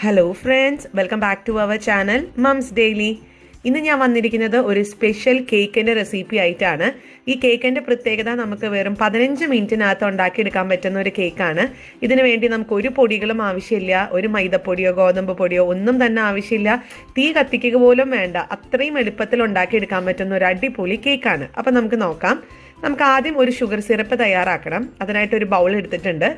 Hello friends, welcome back to our channel mums daily. ഇന്ന് ഞാൻ വന്നിരിക്കുന്നത് ഒരു സ്പെഷ്യൽ കേക്കിൻ്റെ റെസിപ്പി ആയിട്ടാണ്. ഈ കേക്കിൻ്റെ പ്രത്യേകത നമുക്ക് വെറും 15 മിനിറ്റിനകത്ത് ഉണ്ടാക്കിയെടുക്കാൻ പറ്റുന്ന ഒരു കേക്കാണ്. ഇതിനു വേണ്ടി നമുക്ക് ഒരു പൊടികളും ആവശ്യമില്ല, ഒരു മൈദപ്പൊടിയോ ഗോതമ്പ് പൊടിയോ ഒന്നും തന്നെ ആവശ്യമില്ല, തീ കത്തിക്കുക പോലും വേണ്ട. അത്രയും എളുപ്പത്തിൽ ഉണ്ടാക്കിയെടുക്കാൻ പറ്റുന്ന ഒരു അടിപൊളി കേക്കാണ്. അപ്പം നമുക്ക് നോക്കാം. നമുക്ക് ആദ്യം ഒരു ഷുഗർ സിറപ്പ് തയ്യാറാക്കണം. അതിനായിട്ട് ഒരു ബൗൾ എടുത്തിട്ടുണ്ട്.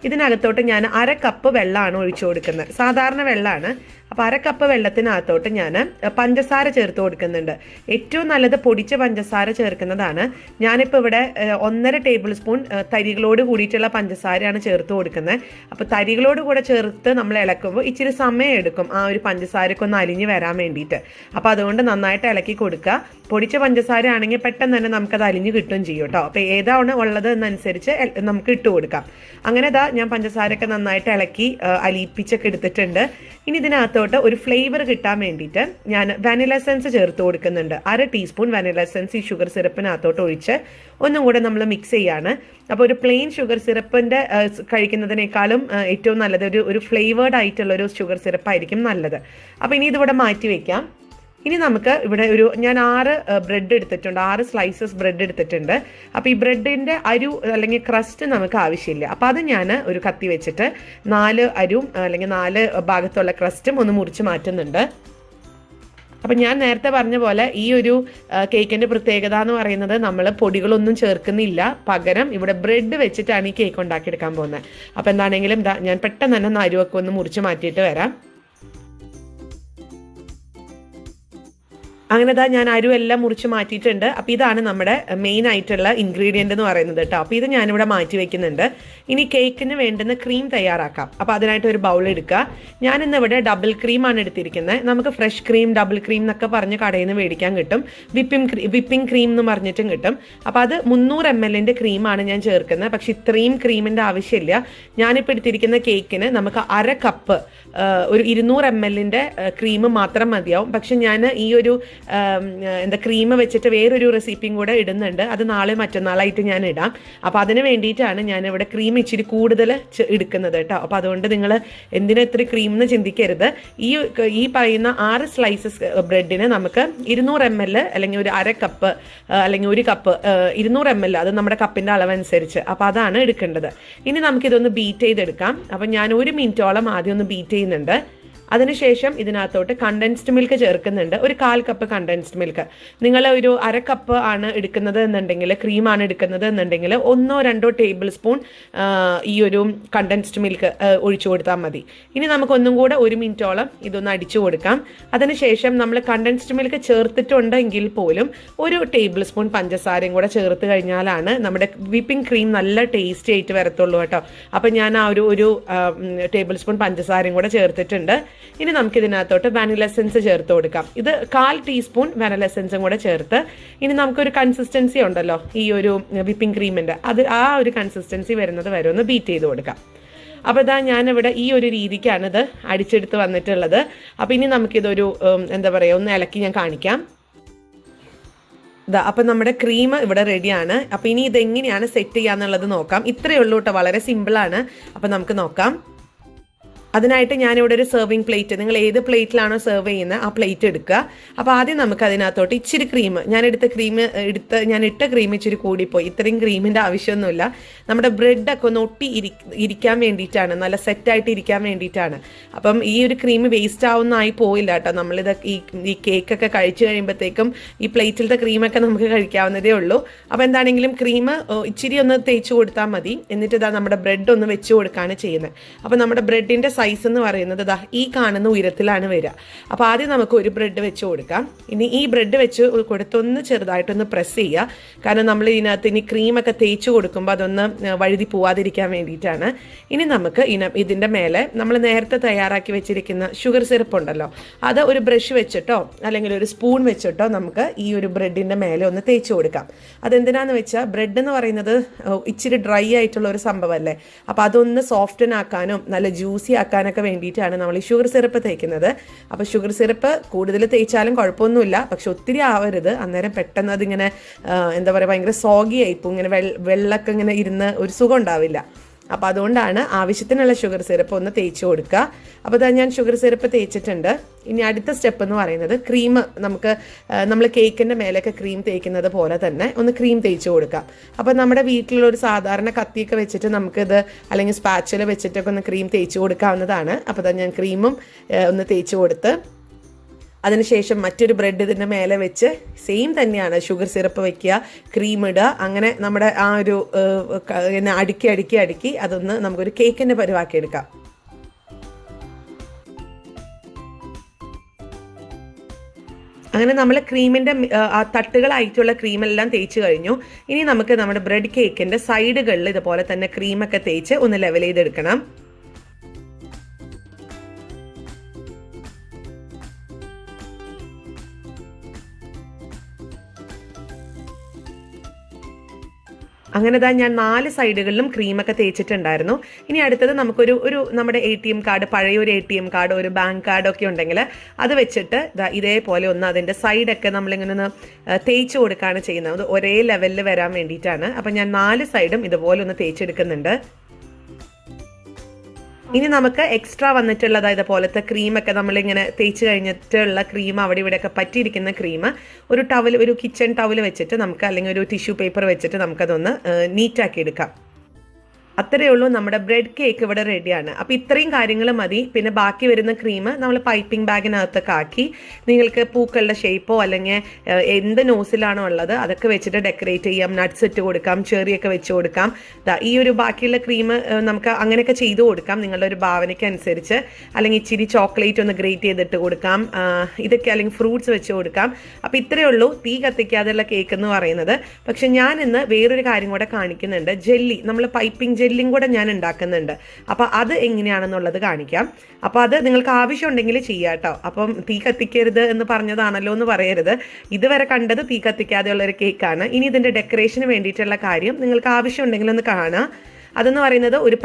ഇതിനകത്തോട്ട് ഞാൻ 1/2 കപ്പ് വെള്ളമാണ് ഒഴിച്ചു കൊടുക്കുന്നത്. സാധാരണ വെള്ളമാണ്. അപ്പോൾ 1/2 കപ്പ് വെള്ളത്തിനകത്തോട്ട് ഞാൻ പഞ്ചസാര ചേർത്ത് കൊടുക്കുന്നുണ്ട്. ഏറ്റവും നല്ലത് പൊടിച്ച പഞ്ചസാര ചേർക്കുന്നതാണ്. ഞാനിപ്പോൾ ഇവിടെ 1.5 ടേബിൾ സ്പൂൺ തരികളോട് കൂടിയിട്ടുള്ള പഞ്ചസാരയാണ് ചേർത്ത് കൊടുക്കുന്നത്. അപ്പോൾ തരികളോട് കൂടെ ചേർത്ത് നമ്മൾ ഇളക്കുമ്പോൾ ഇച്ചിരി സമയം എടുക്കും ആ ഒരു പഞ്ചസാരയ്ക്ക് ഒന്ന് അലിഞ്ഞ് വരാൻ വേണ്ടിയിട്ട്. അപ്പോൾ അതുകൊണ്ട് നന്നായിട്ട് ഇളക്കി കൊടുക്കുക. പൊടിച്ച പഞ്ചസാര ആണെങ്കിൽ പെട്ടെന്ന് തന്നെ നമുക്കത് അലിഞ്ഞ് കിട്ടുകയും ചെയ്യും കേട്ടോ. അപ്പോൾ ഏതാണ് ഉള്ളത് എന്നനുസരിച്ച് നമുക്ക് ഇട്ട് കൊടുക്കാം. അങ്ങനെ ഞാൻ പഞ്ചസാരയൊക്കെ നന്നായിട്ട് ഇളക്കി അലിയിപ്പിച്ചൊക്കെ എടുത്തിട്ടുണ്ട്. ഇനി ഇതിനകത്തോട്ട് ഒരു ഫ്ലേവർ കിട്ടാൻ വേണ്ടിയിട്ട് ഞാൻ വാനില എസൻസ് ചേർത്ത് കൊടുക്കുന്നുണ്ട്. 1/2 ടീസ്പൂൺ വാനില എസൻസ് ഈ ഷുഗർ സിറപ്പിനകത്തോട്ട് ഒഴിച്ച് ഒന്നും കൂടെ നമ്മൾ മിക്സ് ചെയ്യാണ്. അപ്പോൾ ഒരു പ്ലെയിൻ ഷുഗർ സിറപ്പിൻ്റെ കഴിക്കുന്നതിനേക്കാളും ഏറ്റവും നല്ലത് ഒരു ഫ്ലേവേർഡ് ആയിട്ടുള്ള ഒരു ഷുഗർ സിറപ്പായിരിക്കും നല്ലത്. അപ്പോൾ ഇനി ഇതിവിടെ മാറ്റി വയ്ക്കാം. ഇനി നമുക്ക് ഇവിടെ ഞാൻ 6 ബ്രെഡ് എടുത്തിട്ടുണ്ട്, 6 സ്ലൈസസ് ബ്രെഡ് എടുത്തിട്ടുണ്ട്. അപ്പോൾ ഈ ബ്രെഡിൻ്റെ അരു അല്ലെങ്കിൽ ക്രസ്റ്റ് നമുക്ക് ആവശ്യമില്ല. അപ്പോൾ അത് ഞാൻ ഒരു കത്തി വെച്ചിട്ട് 4 അരും അല്ലെങ്കിൽ 4 ഭാഗത്തുള്ള ക്രസ്റ്റും ഒന്ന് മുറിച്ച് മാറ്റുന്നുണ്ട്. അപ്പം ഞാൻ നേരത്തെ പറഞ്ഞ പോലെ ഈ ഒരു കേക്കിൻ്റെ പ്രത്യേകത എന്ന് പറയുന്നത് നമ്മൾ പൊടികളൊന്നും ചേർക്കുന്നില്ല, പകരം ഇവിടെ ബ്രെഡ് വെച്ചിട്ടാണ് ഈ കേക്ക് ഉണ്ടാക്കിയെടുക്കാൻ പോകുന്നത്. അപ്പോൾ എന്താണെങ്കിലും ഞാൻ പെട്ടെന്ന് തന്നെ അരുവൊക്കെ ഒന്ന് മുറിച്ച് മാറ്റിയിട്ട് വരാം. അങ്ങനെ ഞാൻ അരുവെല്ലാം മുറിച്ച് മാറ്റിയിട്ടുണ്ട്. അപ്പോൾ ഇതാണ് നമ്മുടെ മെയിൻ ആയിട്ടുള്ള ഇൻഗ്രീഡിയൻ്റ് എന്ന് പറയുന്നത് കേട്ടോ. അപ്പോൾ ഇത് ഞാനിവിടെ മാറ്റി വയ്ക്കുന്നുണ്ട്. ഇനി കേക്കിന് വേണ്ടുന്ന ക്രീം തയ്യാറാക്കാം. അപ്പോൾ അതിനായിട്ട് ഒരു ബൗൾ എടുക്കുക. ഞാനിന്ന് ഇവിടെ ഡബിൾ ക്രീമാണ് എടുത്തിരിക്കുന്നത്. നമുക്ക് ഫ്രഷ് ക്രീം, ഡബിൾ ക്രീം എന്നൊക്കെ പറഞ്ഞ് കടയിൽ നിന്ന് മേടിക്കാൻ കിട്ടും. വിപ്പിംഗ് ക്രീം എന്ന് പറഞ്ഞിട്ടും കിട്ടും. അപ്പോൾ അത് 300 ml ക്രീമാണ് ഞാൻ ചേർക്കുന്നത്. പക്ഷെ ഇത്രയും ക്രീമിൻ്റെ ആവശ്യമില്ല. ഞാനിപ്പോൾ എടുത്തിരിക്കുന്ന കേക്കിന് നമുക്ക് 1/2 കപ്പ് ഒരു 200 ml ക്രീം മാത്രം മതിയാവും. പക്ഷെ ഞാൻ ഈ ഒരു ക്രീം വെച്ചിട്ട് വേറൊരു റെസിപ്പിയും കൂടെ ഇടുന്നുണ്ട്. അത് നാളെ മറ്റന്നാളായിട്ട് ഞാൻ ഇടാം. അപ്പോൾ അതിന് വേണ്ടിയിട്ടാണ് ഞാനിവിടെ ക്രീം ഇച്ചിരി കൂടുതൽ എടുക്കുന്നത് കേട്ടോ. അപ്പോൾ അതുകൊണ്ട് നിങ്ങൾ എന്തിനാ ഇത്ര ക്രീം എന്ന് ചിന്തിക്കരുത്. ഈ പറയുന്ന 6 സ്ലൈസസ് ബ്രെഡിന് നമുക്ക് 200 ml അല്ലെങ്കിൽ ഒരു 1/2 കപ്പ് അല്ലെങ്കിൽ 1 കപ്പ് 200 ml, അത് നമ്മുടെ കപ്പിൻ്റെ അളവനുസരിച്ച്. അപ്പോൾ അതാണ് എടുക്കേണ്ടത്. ഇനി നമുക്കിതൊന്ന് ബീറ്റ് ചെയ്തെടുക്കാം. അപ്പം ഞാൻ 1 മിനിറ്റോളം ആദ്യം ഒന്ന് ബീറ്റ് ചെയ്യുന്നുണ്ട്. അതിനുശേഷം ഇതിനകത്തോട്ട് കണ്ടൻസ്ഡ് മിൽക്ക് ചേർക്കുന്നുണ്ട്. ഒരു 1/4 കപ്പ് കണ്ടൻസ്ഡ് മിൽക്ക്. നിങ്ങൾ ഒരു 1/2 കപ്പ് ആണ് എടുക്കുന്നത് എന്നുണ്ടെങ്കിൽ, ക്രീമാണ് എടുക്കുന്നത് എന്നുണ്ടെങ്കിൽ 1-2 ടേബിൾ സ്പൂൺ ഈ ഒരു കണ്ടൻസ്ഡ് മിൽക്ക് ഒഴിച്ചു കൊടുത്താൽ മതി. ഇനി നമുക്ക് ഒന്നും കൂടെ 1 മിനിറ്റോളം ഇതൊന്ന് അടിച്ചു കൊടുക്കാം. അതിനുശേഷം നമ്മൾ കണ്ടൻസ്ഡ് മിൽക്ക് ചേർത്തിട്ടുണ്ടെങ്കിൽ പോലും ഒരു ടേബിൾ സ്പൂൺ പഞ്ചസാരയും കൂടെ ചേർത്ത് കഴിഞ്ഞാലാണ് നമ്മുടെ വിപ്പിംഗ് ക്രീം നല്ല ടേസ്റ്റി ആയിട്ട് വരത്തുള്ളൂ കേട്ടോ. അപ്പം ഞാൻ ആ ഒരു ടേബിൾ സ്പൂൺ പഞ്ചസാരയും കൂടെ ചേർത്തിട്ടുണ്ട്. ഇനി നമുക്കിതിനകത്തോട്ട് വാനില എസൻസ് ചേർത്ത് കൊടുക്കാം. ഇത് 1/4 ടീസ്പൂൺ വാനില എസൻസും കൂടെ ചേർത്ത് ഇനി നമുക്കൊരു കൺസിസ്റ്റൻസി ഉണ്ടല്ലോ ഈ ഒരു വിപ്പിംഗ് ക്രീമിൻ്റെ, ആ ഒരു കൺസിസ്റ്റൻസി വരുന്നത് വരെ ഒന്ന് ബീറ്റ് ചെയ്ത് കൊടുക്കാം. അപ്പോൾ ഞാനിവിടെ ഈ ഒരു രീതിക്കാണ് ഇത് അടിച്ചെടുത്ത് വന്നിട്ടുള്ളത്. അപ്പോൾ ഇനി നമുക്കിതൊരു ഒന്ന് ഇളക്കി ഞാൻ കാണിക്കാം. അപ്പം നമ്മുടെ ക്രീം ഇവിടെ റെഡിയാണ്. അപ്പോൾ ഇനി ഇതെങ്ങനെയാണ് സെറ്റ് ചെയ്യാന്നുള്ളത് നോക്കാം. ഇത്രയേ ഉള്ളൂ കേട്ടോ, വളരെ സിമ്പിളാണ്. അപ്പോൾ നമുക്ക് നോക്കാം. അതിനായിട്ട് ഞാനിവിടെ ഒരു സെർവിങ് പ്ലേറ്റ്, നിങ്ങൾ ഏത് പ്ലേറ്റിലാണോ സെർവ് ചെയ്യുന്നത് ആ പ്ലേറ്റ് എടുക്കുക. അപ്പോൾ ആദ്യം നമുക്ക് അതിനകത്തോട്ട് ഇച്ചിരി ക്രീം, ഞാൻ ഇട്ട ക്രീം ഇച്ചിരി കൂടിപ്പോയി. ഇത്രയും ക്രീമിൻ്റെ ആവശ്യമൊന്നുമില്ല. നമ്മുടെ ബ്രെഡൊക്കെ ഒന്ന് ഇരിക്കാൻ വേണ്ടിയിട്ടാണ്, നല്ല സെറ്റായിട്ട് ഇരിക്കാൻ വേണ്ടിയിട്ടാണ്. അപ്പം ഈ ഒരു ക്രീം വേസ്റ്റ് ആവുന്നതായി പോയില്ല കേട്ടോ. നമ്മളിത് ഈ കേക്കൊക്കെ കഴിച്ചു കഴിയുമ്പോഴത്തേക്കും ഈ പ്ലേറ്റിലത്തെ ക്രീമൊക്കെ നമുക്ക് കഴിക്കാവുന്നതേ ഉള്ളൂ. അപ്പോൾ എന്താണെങ്കിലും ക്രീം ഇച്ചിരി ഒന്ന് തേച്ച് കൊടുത്താൽ മതി. എന്നിട്ട് നമ്മുടെ ബ്രെഡ് ഒന്ന് വെച്ച് കൊടുക്കുകയാണ് ചെയ്യുന്നത്. അപ്പോൾ നമ്മുടെ ബ്രെഡിൻ്റെ സൈസ് എന്ന് പറയുന്നത് ഈ കാണുന്ന ഉയരത്തിലാണ് വരിക. അപ്പോൾ ആദ്യം നമുക്ക് ഒരു ബ്രെഡ് വെച്ച് കൊടുക്കാം. ഇനി ഈ ബ്രെഡ് വെച്ച് കൊടുത്തൊന്ന് ചെറുതായിട്ടൊന്ന് പ്രസ് ചെയ്യുക. കാരണം നമ്മൾ ഇതിനകത്ത് ഇനി ക്രീമൊക്കെ തേച്ച് കൊടുക്കുമ്പോൾ അതൊന്ന് വഴുതി പോവാതിരിക്കാൻ വേണ്ടിയിട്ടാണ്. ഇനി നമുക്ക് ഇതിൻ്റെ മേലെ നമ്മൾ നേരത്തെ തയ്യാറാക്കി വെച്ചിരിക്കുന്ന ഷുഗർ സിറപ്പ് ഉണ്ടല്ലോ, അത് ഒരു ബ്രഷ് വെച്ചിട്ടോ അല്ലെങ്കിൽ ഒരു സ്പൂൺ വെച്ചിട്ടോ നമുക്ക് ഈ ഒരു ബ്രെഡിൻ്റെ മേലെ ഒന്ന് തേച്ച് കൊടുക്കാം. അതെന്തിനാന്ന് വെച്ചാൽ ബ്രെഡ് എന്ന് പറയുന്നത് ഇച്ചിരി ഡ്രൈ ആയിട്ടുള്ള ഒരു സംഭവമല്ലേ. അപ്പോൾ അതൊന്ന് സോഫ്റ്റൻ ആക്കാനും നല്ല ജ്യൂസി ആക്കാനൊക്കെ വേണ്ടിയിട്ടാണ് നമ്മൾ ഈ ഷുഗർ സിറപ്പ് തേക്കുന്നത്. അപ്പോൾ ഷുഗർ സിറപ്പ് കൂടുതൽ തേച്ചാലും കുഴപ്പമൊന്നുമില്ല, പക്ഷെ ഒത്തിരി ആവരുത്. അന്നേരം പെട്ടെന്ന് അതിങ്ങനെ ഭയങ്കര സോഗി ആയിപ്പോൾ, ഇങ്ങനെ വെള്ളമൊക്കെ ഇങ്ങനെ ഇരുന്ന് ഒരു സുഖം ഉണ്ടാവില്ല. അപ്പോൾ അതുകൊണ്ടാണ് ആവശ്യത്തിനുള്ള ഷുഗർ സിറപ്പ് ഒന്ന് തേച്ച് കൊടുക്കുക. അപ്പോൾ ഇതാ ഞാൻ ഷുഗർ സിറപ്പ് തേച്ചിട്ടുണ്ട്. ഇനി അടുത്ത സ്റ്റെപ്പ് എന്ന് പറയുന്നത് ക്രീം, നമ്മൾ കേക്കിൻ്റെ മേലൊക്കെ ക്രീം തേക്കുന്നത് പോലെ തന്നെ ഒന്ന് ക്രീം തേച്ച് കൊടുക്കാം. അപ്പോൾ നമ്മുടെ വീട്ടിലുള്ള ഒരു സാധാരണ കത്തിയൊക്കെ വെച്ചിട്ട് നമുക്കിത് അല്ലെങ്കിൽ സ്പാച്ചില വെച്ചിട്ടൊക്കെ ഒന്ന് ക്രീം തേച്ച് കൊടുക്കാവുന്നതാണ്. അപ്പോൾ ഇതാ ഞാൻ ക്രീമും ഒന്ന് തേച്ച് കൊടുത്ത് അതിനുശേഷം മറ്റൊരു ബ്രെഡ് ഇതിൻ്റെ മേലെ വെച്ച് സെയിം തന്നെയാണ് ഷുഗർ സിറപ്പ് വയ്ക്കുക, ക്രീം ഇടുക, അങ്ങനെ നമ്മുടെ ആ ഒരു അടുക്കി അതൊന്ന് നമുക്കൊരു കേക്കിൻ്റെ പരുവാക്കി എടുക്കാം. അങ്ങനെ നമ്മൾ ക്രീമിൻ്റെ തട്ടുകളായിട്ടുള്ള ക്രീമെല്ലാം തേച്ച് കഴിഞ്ഞു. ഇനി നമുക്ക് നമ്മുടെ ബ്രെഡ് കേക്കിൻ്റെ സൈഡുകളിൽ ഇതുപോലെ തന്നെ ക്രീമൊക്കെ തേച്ച് ഒന്ന് ലെവൽ ചെയ്തെടുക്കണം. അങ്ങനെ തന്നെ ഞാൻ 4 സൈഡുകളിലും ക്രീമൊക്കെ തേച്ചിട്ടുണ്ടായിരുന്നു. ഇനി അടുത്തത് നമുക്കൊരു നമ്മുടെ ATM കാർഡ്, പഴയ ഒരു ATM കാർഡ്, ഒരു ബാങ്ക് കാർഡൊക്കെ ഉണ്ടെങ്കിൽ അത് വെച്ചിട്ട് ഇതേപോലെ ഒന്ന് അതിൻ്റെ സൈഡൊക്കെ നമ്മളിങ്ങനെ ഒന്ന് തേച്ച് കൊടുക്കുകയാണ് ചെയ്യുന്നത്. അത് ഒരേ ലെവലിൽ വരാൻ വേണ്ടിയിട്ടാണ്. അപ്പം ഞാൻ 4 സൈഡും ഇതുപോലെ ഒന്ന് തേച്ചെടുക്കുന്നുണ്ട്. ഇനി നമുക്ക് എക്സ്ട്രാ വന്നിട്ടുള്ളത് ഇതുപോലത്തെ ക്രീമൊക്കെ നമ്മളിങ്ങനെ തേച്ച് കഴിഞ്ഞിട്ടുള്ള ക്രീം, അവിടെ ഇവിടെയൊക്കെ പറ്റിയിരിക്കുന്ന ക്രീം ഒരു കിച്ചൺ ടവൽ വെച്ചിട്ട് നമുക്ക്, അല്ലെങ്കിൽ ഒരു ടിഷ്യൂ പേപ്പർ വെച്ചിട്ട് നമുക്കതൊന്ന് നീറ്റാക്കി എടുക്കാം. അത്രയേ ഉള്ളൂ, നമ്മുടെ ബ്രെഡ് കേക്ക് ഇവിടെ റെഡിയാണ്. അപ്പോൾ ഇത്രയും കാര്യങ്ങൾ മതി. പിന്നെ ബാക്കി വരുന്ന ക്രീം നമ്മൾ പൈപ്പിംഗ് ബാഗിനകത്തൊക്കെ ആക്കി നിങ്ങൾക്ക് പൂക്കളുടെ ഷേപ്പോ അല്ലെങ്കിൽ എന്ത് നോസിലാണോ ഉള്ളത് അതൊക്കെ വെച്ചിട്ട് ഡെക്കറേറ്റ് ചെയ്യാം. നട്ട്സ് ഇട്ട് കൊടുക്കാം, ചെറിയൊക്കെ വെച്ച് കൊടുക്കാം. ഈ ഒരു ബാക്കിയുള്ള ക്രീം നമുക്ക് അങ്ങനെയൊക്കെ ചെയ്തു കൊടുക്കാം നിങ്ങളുടെ ഒരു ഭാവനയ്ക്ക് അനുസരിച്ച്. അല്ലെങ്കിൽ ഇച്ചിരി ചോക്ലേറ്റ് ഒന്ന് ഗ്രേറ്റ് ചെയ്തിട്ട് കൊടുക്കാം, ഇതൊക്കെ അല്ലെങ്കിൽ ഫ്രൂട്ട്സ് വെച്ച് കൊടുക്കാം. അപ്പോൾ ഇത്രയേ ഉള്ളൂ തീ കത്തിക്കാതെയുള്ള കേക്ക് എന്ന് പറയുന്നത്. പക്ഷെ ഞാൻ ഇന്ന് വേറൊരു കാര്യം കൂടെ കാണിക്കുന്നുണ്ട്. ജെല്ലി, നമ്മൾ പൈപ്പിംഗ് ജെല്ലിയും കൂടെ ഞാൻ ഉണ്ടാക്കുന്നുണ്ട്. അപ്പോൾ അത് എങ്ങനെയാണെന്നുള്ളത് കാണിക്കാം. അപ്പോൾ അത് നിങ്ങൾക്ക് ആവശ്യമുണ്ടെങ്കിൽ ചെയ്യാം കേട്ടോ. അപ്പം തീ കത്തിക്കരുത് എന്ന് പറഞ്ഞതാണല്ലോ എന്ന് പറയരുത്. ഇതുവരെ കണ്ടത് തീ കത്തിക്കാതെയുള്ളൊരു കേക്കാണ്. ഇനി ഇതിൻ്റെ ഡെക്കറേഷന് വേണ്ടിയിട്ടുള്ള കാര്യം നിങ്ങൾക്ക് ആവശ്യമുണ്ടെങ്കിൽ ഒന്ന് കാണാം. അതെന്ന് പറയുന്നത് ഒരു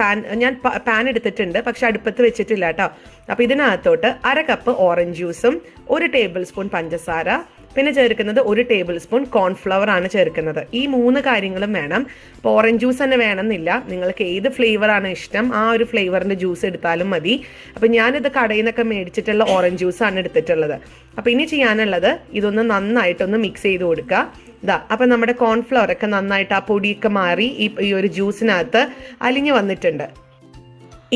പാൻ എടുത്തിട്ടുണ്ട്, പക്ഷെ അടുപ്പത്ത് വെച്ചിട്ടില്ല കേട്ടോ. അപ്പോൾ ഇതിനകത്തോട്ട് 1/2 കപ്പ് ഓറഞ്ച് ജ്യൂസും 1 ടേബിൾ സ്പൂൺ പഞ്ചസാര, പിന്നെ ചേർക്കുന്നത് 1 ടേബിൾ സ്പൂൺ കോൺഫ്ലവർ ആണ് ചേർക്കുന്നത്. ഈ 3 കാര്യങ്ങളും വേണം. അപ്പോൾ ഓറഞ്ച് ജ്യൂസ് തന്നെ വേണമെന്നില്ല, നിങ്ങൾക്ക് ഏത് ഫ്ലേവറാണ് ഇഷ്ടം ആ ഒരു ഫ്ലേവറിൻ്റെ ജ്യൂസ് എടുത്താലും മതി. അപ്പോൾ ഞാനിത് കടയിൽ നിന്നൊക്കെ മേടിച്ചിട്ടുള്ള ഓറഞ്ച് ജ്യൂസാണ് എടുത്തിട്ടുള്ളത്. അപ്പോൾ ഇനി ചെയ്യാനുള്ളത് ഇതൊന്ന് നന്നായിട്ടൊന്ന് മിക്സ് ചെയ്ത് കൊടുക്കുക. അപ്പം നമ്മുടെ കോൺഫ്ലവർ ഒക്കെ നന്നായിട്ട് ആ പൊടിയൊക്കെ മാറി ഈ ഒരു ജ്യൂസിനകത്ത് അലിഞ്ഞു വന്നിട്ടുണ്ട്.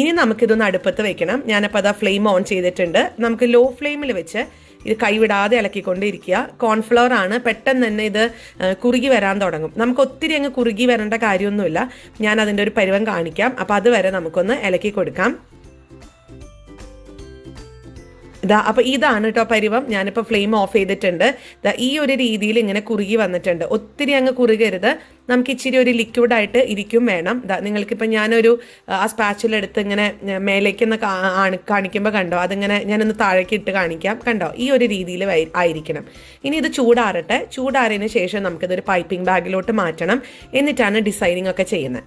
ഇനി നമുക്കിതൊന്ന് അടുപ്പത്ത് വെക്കണം. ഞാനപ്പോൾ അതാ ഫ്ലെയിം ഓൺ ചെയ്തിട്ടുണ്ട്. നമുക്ക് ലോ ഫ്ലെയിമിൽ വെച്ച് ഇത് കൈവിടാതെ ഇളക്കിക്കൊണ്ടിരിക്കുക. കോൺഫ്ലവർ ആണ്, പെട്ടെന്ന് തന്നെ ഇത് കുറുകി വരാൻ തുടങ്ങും. നമുക്ക് ഒത്തിരി അങ്ങ് കുറുകി വരേണ്ട കാര്യമൊന്നുമില്ല. ഞാൻ അതിൻ്റെ ഒരു പരുവം കാണിക്കാം. അപ്പോൾ അതുവരെ നമുക്കൊന്ന് ഇളക്കി കൊടുക്കാം. അപ്പോൾ ഇതാണ് കേട്ടോ പരുവം. ഞാനിപ്പോൾ ഫ്ലെയിം ഓഫ് ചെയ്തിട്ടുണ്ട്. ഈ ഒരു രീതിയിൽ ഇങ്ങനെ കുറുകി വന്നിട്ടുണ്ട്. ഒത്തിരി അങ്ങ് കുറുകരുത്, നമുക്ക് ഇച്ചിരി ഒരു ലിക്വിഡായിട്ട് ഇരിക്കും വേണം. നിങ്ങൾക്കിപ്പോൾ ഞാനൊരു ആ സ്പാച്ചിലെടുത്ത് ഇങ്ങനെ മേലേക്കൊന്ന് കാണിക്കുമ്പോൾ കണ്ടോ, അതിങ്ങനെ ഞാനൊന്ന് താഴേക്ക് ഇട്ട് കാണിക്കാം. കണ്ടോ, ഈ ഒരു രീതിയിൽ ആയിരിക്കണം. ഇനി ഇത് ചൂടാറട്ടെ. ചൂടാറിയതിന് ശേഷം നമുക്കിതൊരു പൈപ്പിംഗ് ബാഗിലോട്ട് മാറ്റണം. എന്നിട്ടാണ് ഡിസൈനിങ് ഒക്കെ ചെയ്യുന്നത്.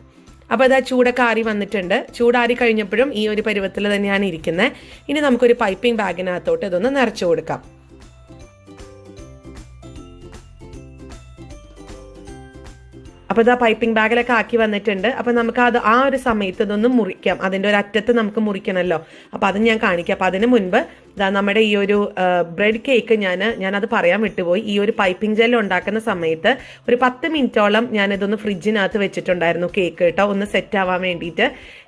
അപ്പോൾ അതാ ചൂടൊക്കെ ആറി വന്നിട്ടുണ്ട്. ചൂടാറി കഴിഞ്ഞപ്പോഴും ഈ ഒരു പരുവത്തിൽ തന്നെയാണ് ഇരിക്കുന്നത്. ഇനി നമുക്കൊരു പൈപ്പിംഗ് ബാഗിനകത്തോട്ട് ഇതൊന്ന് നിറച്ചു കൊടുക്കാം. അപ്പോൾ ഇതാ പൈപ്പിംഗ് ബാഗിലൊക്കെ ആക്കി വന്നിട്ടുണ്ട്. അപ്പോൾ നമുക്ക് ആ ഒരു സമയത്ത് ഇതൊന്ന് മുറിക്കാം. അതിൻ്റെ ഒരു അറ്റത്ത് നമുക്ക് മുറിക്കണമല്ലോ. അപ്പോൾ അത് ഞാൻ കാണിക്കാം. അപ്പോൾ അതിന് മുൻപ് നമ്മുടെ ഈ ഒരു ബ്രെഡ് കേക്ക് ഞാനത് പറയാൻ വിട്ടുപോയി. ഈ ഒരു പൈപ്പിംഗ് ജെൽ ഉണ്ടാക്കുന്ന സമയത്ത് ഒരു 10 മിനിറ്റോളം ഞാനിതൊന്ന് ഫ്രിഡ്ജിനകത്ത് വെച്ചിട്ടുണ്ടായിരുന്നു കേക്ക് കേട്ടോ, ഒന്ന് സെറ്റ് ആവാൻ വേണ്ടിയിട്ട്.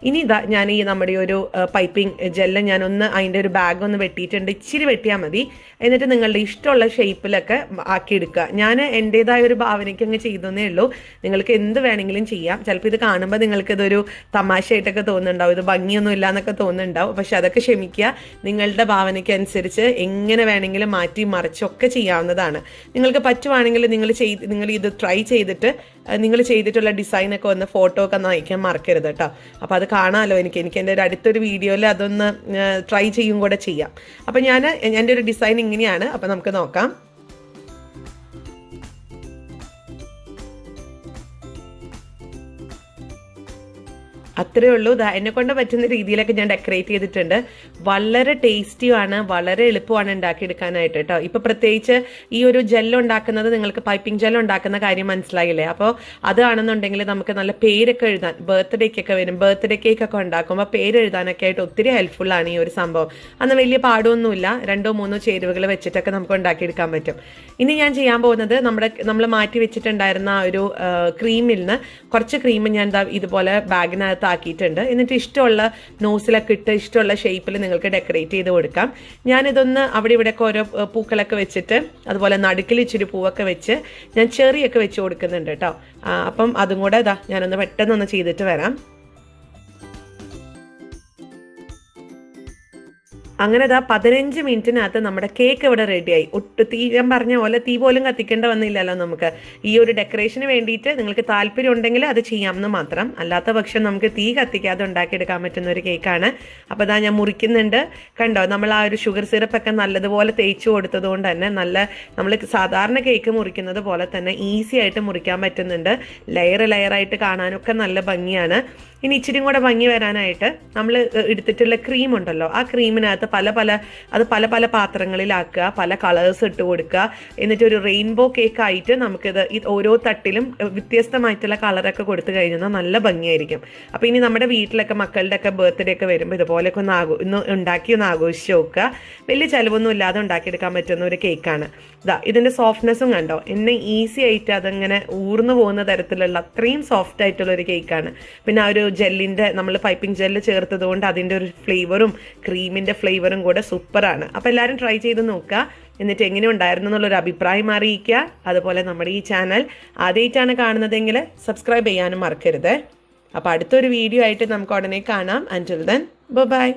ഇനി ഞാൻ ഈ നമ്മുടെ ഒരു പൈപ്പിംഗ് ജെല്ല് ഞാനൊന്ന് അതിൻ്റെ ഒരു ബാഗ് ഒന്ന് വെട്ടിയിട്ടുണ്ട്. ഇച്ചിരി വെട്ടിയാൽ മതി. എന്നിട്ട് നിങ്ങളുടെ ഇഷ്ടമുള്ള ഷേപ്പിലൊക്കെ ആക്കിയെടുക്കുക. ഞാൻ എൻ്റേതായ ഒരു ഭാവനയ്ക്ക് അങ്ങ് ചെയ്തേ ഉള്ളൂ. നിങ്ങൾക്ക് എന്ത് വേണമെങ്കിലും ചെയ്യാം. ചിലപ്പോൾ ഇത് കാണുമ്പോൾ നിങ്ങൾക്കിതൊരു തമാശയായിട്ടൊക്കെ തോന്നുന്നുണ്ടാവും, ഇത് ഭംഗിയൊന്നും ഇല്ല എന്നൊക്കെ തോന്നുന്നുണ്ടാവും. പക്ഷെ അതൊക്കെ ക്ഷമിക്കുക. നിങ്ങളുടെ ഭാവനയ്ക്ക് അനുസരിച്ച് എങ്ങനെ വേണമെങ്കിലും മാറ്റി മറിച്ചൊക്കെ ചെയ്യാവുന്നതാണ്. നിങ്ങൾക്ക് പറ്റുവാണെങ്കിൽ നിങ്ങൾ ഇത് ട്രൈ ചെയ്തിട്ട് നിങ്ങൾ ചെയ്തിട്ടുള്ള ഡിസൈനൊക്കെ ഒന്ന് ഫോട്ടോ ഒക്കെ ഒന്ന് അയക്കാൻ മറക്കരുത് കേട്ടോ. അപ്പോൾ അത് കാണാമല്ലോ. എനിക്ക് എൻ്റെ ഒരു അടുത്തൊരു വീഡിയോയിൽ അതൊന്ന് ട്രൈ ചെയ്യും കൂടെ ചെയ്യാം. അപ്പോൾ എൻ്റെ ഒരു ഡിസൈൻ ഇങ്ങനെയാണ്. അപ്പോൾ നമുക്ക് നോക്കാം. അത്രേ ഉള്ളൂ. എന്നെ കൊണ്ട് പറ്റുന്ന രീതിയിലൊക്കെ ഞാൻ ഡെക്കറേറ്റ് ചെയ്തിട്ടുണ്ട്. വളരെ ടേസ്റ്റിയാണ്, വളരെ എളുപ്പമാണ് ഉണ്ടാക്കിയെടുക്കാനായിട്ട് കേട്ടോ. ഇപ്പൊ പ്രത്യേകിച്ച് ഈ ഒരു ജെല്ല് ഉണ്ടാക്കുന്നത്, നിങ്ങൾക്ക് പൈപ്പിംഗ് ജെല്ല് ഉണ്ടാക്കുന്ന കാര്യം മനസ്സിലായില്ലേ? അപ്പോൾ അതാണെന്നുണ്ടെങ്കിൽ നമുക്ക് നല്ല പേരൊക്കെ എഴുതാൻ, ബർത്ത്ഡേക്കൊക്കെ വരും, ബർത്ത്ഡേ കേക്കൊക്കെ ഉണ്ടാക്കുമ്പോൾ പേര് എഴുതാനൊക്കെ ആയിട്ട് ഒത്തിരി ഹെൽപ്ഫുള്ളാണ് ഈ ഒരു സംഭവം. അന്ന് വലിയ പാടൊന്നുമില്ല, 2-3 ചേരുവകൾ വെച്ചിട്ടൊക്കെ നമുക്ക് ഉണ്ടാക്കിയെടുക്കാൻ പറ്റും. ഇനി ഞാൻ ചെയ്യാൻ പോകുന്നത് നമ്മൾ മാറ്റി വെച്ചിട്ടുണ്ടായിരുന്ന ഒരു ക്രീമിൽ നിന്ന് കുറച്ച് ക്രീം ഞാൻ ഇതുപോലെ ബാഗിനകത്ത് ആക്കിയിട്ടുണ്ട്. എന്നിട്ട് ഇഷ്ടമുള്ള നോസിലൊക്കെ ഇട്ട് ഇഷ്ടമുള്ള ഷേപ്പിൽ നിങ്ങൾക്ക് ഡെക്കറേറ്റ് ചെയ്ത് കൊടുക്കാം. ഞാനിതൊന്ന് അവിടെ ഇവിടെയൊക്കെ ഓരോ പൂക്കളൊക്കെ വെച്ചിട്ട് അതുപോലെ നടുക്കിൽ ഇച്ചിരി പൂവൊക്കെ വെച്ച് ഞാൻ ചെറിയൊക്കെ വെച്ച് കൊടുക്കുന്നുണ്ട് കേട്ടോ. അപ്പം അതും കൂടെ ഞാനൊന്ന് പെട്ടെന്നൊന്ന് ചെയ്തിട്ട് വരാം. അങ്ങനെ 15 മിനിറ്റിനകത്ത് നമ്മുടെ കേക്ക് ഇവിടെ റെഡിയായി. ഞാൻ പറഞ്ഞ പോലെ തീ പോലും കത്തിക്കേണ്ട വന്നില്ലല്ലോ നമുക്ക്. ഈ ഒരു ഡെക്കറേഷന് വേണ്ടിയിട്ട് നിങ്ങൾക്ക് താല്പര്യം ഉണ്ടെങ്കിൽ അത് ചെയ്യാമെന്ന് മാത്രം. അല്ലാത്ത പക്ഷം നമുക്ക് തീ കത്തിക്കാതെ ഉണ്ടാക്കിയെടുക്കാൻ പറ്റുന്ന ഒരു കേക്കാണ്. അപ്പോൾ ഞാൻ മുറിക്കുന്നുണ്ട്. കണ്ടോ, നമ്മൾ ആ ഒരു ഷുഗർ സിറപ്പൊക്കെ നല്ലതുപോലെ തേച്ച് കൊടുത്തത് കൊണ്ട് തന്നെ നമ്മൾ സാധാരണ കേക്ക് മുറിക്കുന്നത് പോലെ തന്നെ ഈസി ആയിട്ട് മുറിക്കാൻ പറ്റുന്നുണ്ട്. ലെയറായിട്ട് കാണാനൊക്കെ നല്ല ഭംഗിയാണ്. ഇനി ഇച്ചിരി കൂടെ ഭംഗി വരാനായിട്ട് നമ്മൾ എടുത്തിട്ടുള്ള ക്രീം ഉണ്ടല്ലോ, ആ ക്രീമിനകത്ത് പല പല പാത്രങ്ങളിലാക്കുക, പല കളേഴ്സ് ഇട്ട് കൊടുക്കുക. എന്നിട്ട് ഒരു റെയിൻബോ കേക്ക് ആയിട്ട് നമുക്കിത് ഓരോ തട്ടിലും വ്യത്യസ്തമായിട്ടുള്ള കളറൊക്കെ കൊടുത്തു കഴിഞ്ഞാൽ നല്ല ഭംഗിയായിരിക്കും. അപ്പോൾ ഇനി നമ്മുടെ വീട്ടിലൊക്കെ മക്കളുടെ ഒക്കെ ബർത്ത്ഡേ ഒക്കെ വരുമ്പോൾ ഇതുപോലെയൊക്കെ ഒന്ന് ഉണ്ടാക്കി ഒന്ന് ആഘോഷിച്ച് നോക്കുക. വലിയ ചിലവൊന്നും ഇല്ലാതെ ഉണ്ടാക്കിയെടുക്കാൻ പറ്റുന്ന ഒരു കേക്കാണ്. ഇതിൻ്റെ സോഫ്റ്റ്നെസ്സും കണ്ടോ, എന്നെ ഈസി ആയിട്ട് അതങ്ങനെ ഊർന്നു പോകുന്ന തരത്തിലുള്ള അത്രയും സോഫ്റ്റ് ആയിട്ടുള്ള ഒരു കേക്കാണ്. പിന്നെ ആ ഒരു ജെല്ലിൻ്റെ, നമ്മൾ പൈപ്പിംഗ് ജെല്ല് ചേർത്തത് കൊണ്ട് അതിൻ്റെ ഒരു ഫ്ലേവറും ക്രീമിൻ്റെ ഫ്ലേവറും കൂടെ സൂപ്പറാണ്. അപ്പോൾ എല്ലാവരും ട്രൈ ചെയ്ത് നോക്കുക. എന്നിട്ട് എങ്ങനെ ഉണ്ടായിരുന്നു എന്നുള്ളൊരു അഭിപ്രായം അറിയിക്കുക. അതുപോലെ നമ്മുടെ ഈ ചാനൽ ആദ്യമായിട്ടാണ് കാണുന്നതെങ്കിൽ സബ്സ്ക്രൈബ് ചെയ്യാനും മറക്കരുത്. അപ്പോൾ അടുത്തൊരു വീഡിയോ ആയിട്ട് നമുക്ക് ഉടനെ കാണാം. അൻറ്റിൽ ദെൻ ബൈ.